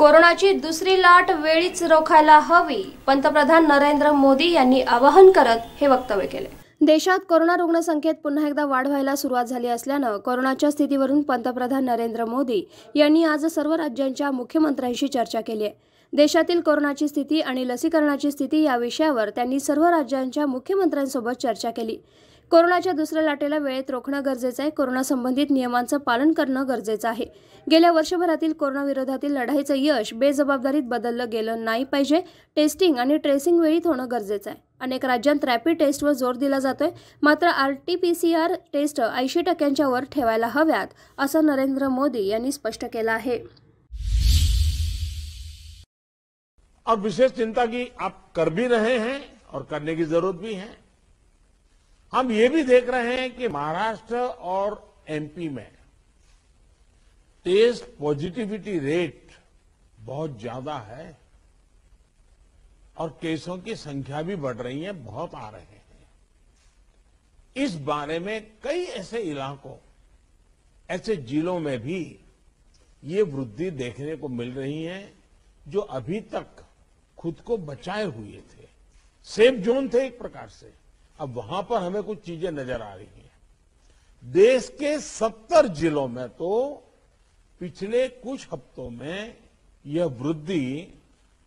कोरोनाची दुसरी लाट वेळीच रोखायला हवी, पंतप्रधान नरेंद्र मोदी यांनी आवाहन करत हे वक्तव्य केले। देशात कोरोना रुग्णसंख्येत पुन्हा एकदा वाढ व्हायला सुरुवात झाली असल्यानं कोरोनाच्या स्थितीवरून पंतप्रधान नरेंद्र मोदी यांनी आज सर्व राज्यांच्या मुख्यमंत्र्यांशी चर्चा केली आहे। देशातील कोरोनाची स्थिती आणि लसीकरणाची स्थिती या विषयावर त्यांनी सर्व राज्यांच्या मुख्यमंत्र्यांसोबत चर्चा केली। कोरोनाच्या दुसऱ्या लाटेला वेळेत रोखणं गरजेचं आहे। कोरोना संबंधित नियमांचं पालन करणं गरजेचं आहे। गेल्या वर्षभरातील कोरोना विरोधातील लढाईचं यश बेजबाबदारीत बदललं गेलं नाही पाहिजे। टेस्टिंग आणि ट्रेसिंग वेळीत होणं गरजेचं आहे। अनेक राज्यांत रॅपिड टेस्टवर जोर दिला जातोय, मात्र आरटी-पीसीआर टेस्ट 80% वर ठेवायला हव्यात, असं नरेंद्र मोदी यांनी स्पष्ट केलं आहे। और विशेष चिंता की आप कर भी रहे हैं और करने की जरूरत भी है। हम ये भी देख रहे हैं कि महाराष्ट्र और एमपी में टेस्ट पॉजिटिविटी रेट बहुत ज्यादा है और केसों की संख्या भी बढ़ रही है, बहुत आ रहे हैं। इस बारे में कई ऐसे इलाकों, ऐसे जिलों में भी ये वृद्धि देखने को मिल रही है जो अभी तक खुद को बचाए हुए थे, सेफ जोन थे एक प्रकार से। अब वहां पर हमें कुछ चीजें नजर आ रही हैं। देश के 70 जिलों में तो पिछले कुछ हफ्तों में यह वृद्धि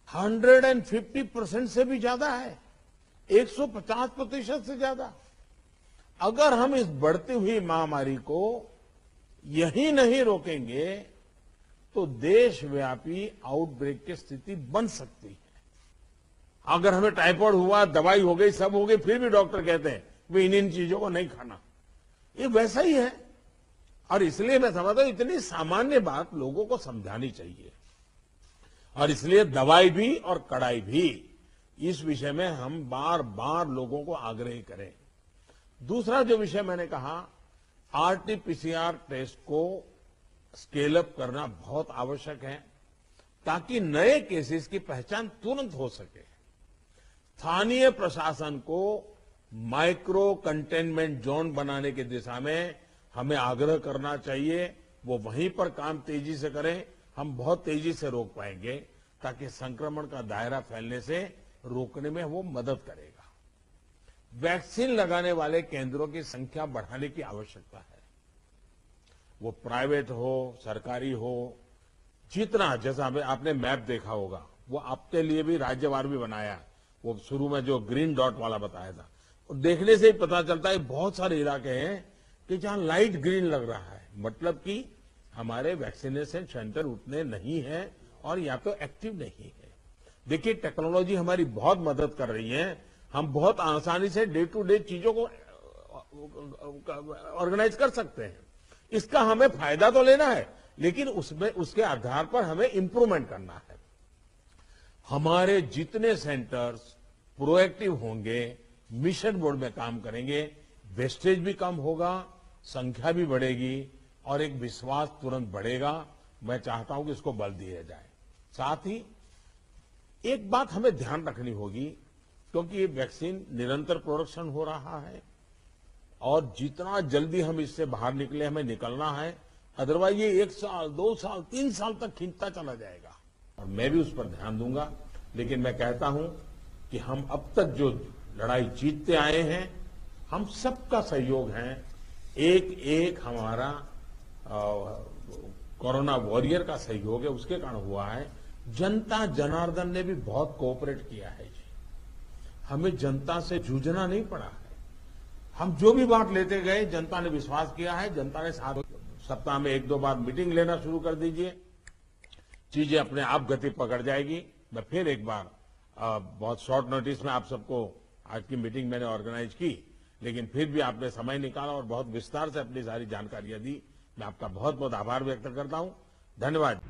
150% से भी ज्यादा है, 150% से ज्यादा। अगर हम इस बढ़ती हुई महामारी को यही नहीं रोकेंगे तो देशव्यापी आउटब्रेक की स्थिति बन सकती है। अगर हमें टाइफाइड हुआ, दवाई हो गई, सब हो गई, फिर भी डॉक्टर कहते हैं कि इन चीजों को नहीं खाना, ये वैसा ही है। और इसलिए मैं समझता हूं इतनी सामान्य बात लोगों को समझानी चाहिए, और इसलिए दवाई भी और कड़ाई भी, इस विषय में हम बार बार लोगों को आग्रह करें। दूसरा जो विषय मैंने कहा, आरटी-पीसीआर टेस्ट को स्केल अप करना बहुत आवश्यक है, ताकि नए केसेस की पहचान तुरंत हो सके। स्थानीय प्रशासन को माइक्रो कंटेनमेंट जोन बनाने की दिशा में हमें आग्रह करना चाहिए। वो वहीं पर काम तेजी से करें, हम बहुत तेजी से रोक पाएंगे, ताकि संक्रमण का दायरा फैलने से रोकने में वो मदद करेगा। वैक्सीन लगाने वाले केंद्रों की संख्या बढ़ाने की आवश्यकता है। वो प्राइवेट हो, सरकारी हो, जितना, जैसा आपने मैप देखा होगा, वो आपके लिए भी राज्यवार भी बनाया। वो शुरू में जो ग्रीन डॉट वाला बताया था, और देखने से ही पता चलता है बहुत सारे इलाके हैं कि जहां लाइट ग्रीन लग रहा है, मतलब कि हमारे वैक्सीनेशन सेंटर उतने नहीं है और या तो एक्टिव नहीं है। देखिए, टेक्नोलॉजी हमारी बहुत मदद कर रही है। हम बहुत आसानी से डे टू डे चीजों को ऑर्गेनाइज कर सकते हैं। इसका हमें फायदा तो लेना है, लेकिन उसमें उसके आधार पर हमें इंप्रूवमेंट करना है। हमारे जितने सेंटर्स प्रोएक्टिव होंगे, मिशन मोड में काम करेंगे, वेस्टेज भी कम होगा, संख्या भी बढ़ेगी और एक विश्वास तुरंत बढ़ेगा। मैं चाहता हूं कि इसको बल दिया जाए। साथ ही एक बात हमें ध्यान रखनी होगी, क्योंकि ये वैक्सीन निरंतर प्रोडक्शन हो रहा है और जितना जल्दी हम इससे बाहर निकले, हमें निकलना है। अदरवाइज ये 1 साल, 2 साल, 3 साल तक खींचता चला जाएगा, और मैं भी उस पर ध्यान दूंगा। लेकिन मैं कहता हूं कि हम अब तक जो लड़ाई जीतते आए हैं, हम सबका सहयोग है। एक एक हमारा कोरोना वॉरियर का सहयोग है, उसके कारण हुआ है। जनता जनार्दन ने भी बहुत कोऑपरेट किया है जी। हमें जनता से जूझना नहीं पड़ा है। हम जो भी बात लेते गए, जनता ने विश्वास किया है। जनता ने साथ, सप्ताह में 1-2 बार मीटिंग लेना शुरू कर दीजिए, चीजें अपने आप गति पकड़ जाएगी। मैं फिर एक बार बहुत शॉर्ट नोटिस में आप सबको, आज की मीटिंग मैंने ऑर्गेनाइज की, लेकिन फिर भी आपने समय निकाला और बहुत विस्तार से अपनी सारी जानकारियां दी। मैं आपका बहुत बहुत आभार व्यक्त करता हूं। धन्यवाद।